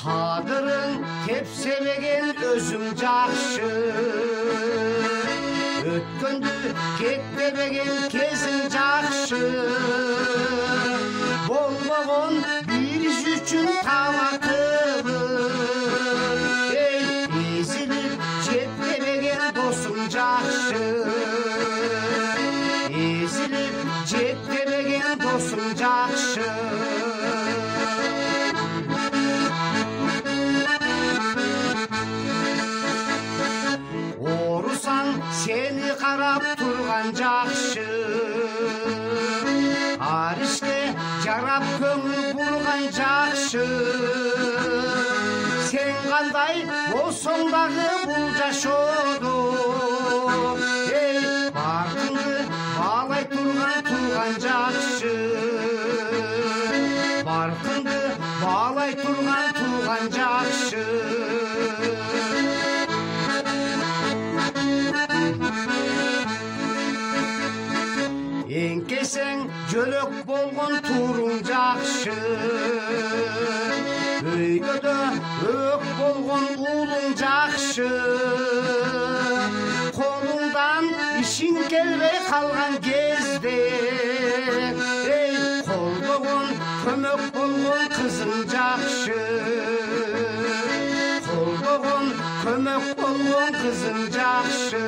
Kadırın tepselegen özüm jakşı, ötkündü ketpebegen kezin jakşı. Bolmagon bir iş üçün tavatılır, ey ezilip jetpebegen dosum jakşı. Ezilip jetpebegen dosum jakşı. Seni qarap turgan jakşı, arişke jarap köңүл burgan jakşı. Sen qanday bolsoң dagы бул жашоодо, ey бартыңды баалай турган jakşı. Бартыңды баалай турган jakşı. Enkesең жөлөк болгон туруң жакшы, өйгөдө өк болгон уулуң жакшы. Колуңдан ишиң келбей калган кезде, эй колдогон көмөк болгон кызың жакшы. Колдогон көмөк болгон кызың жакшы.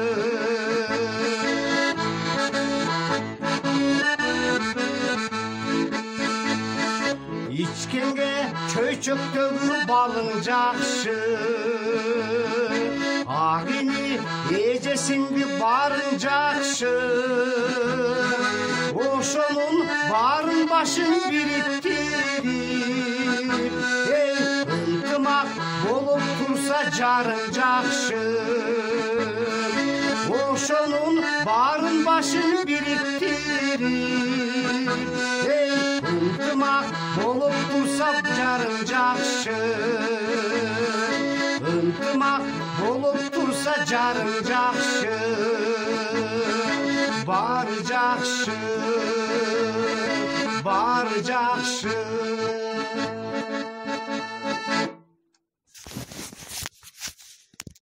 İçkenge çöçök tөгү балың жакшы, агини эжесиңди барың жакшы. Ошонун барын башын бириктирип, эй ынтымак болуп турса жарың жакшы. Ошонун барын башын бириктирип, эй ынтымак болуп турса жарың жакшы. Ынтымак болуп турса жарың жакшы. Баары жакшы, баары жакшы.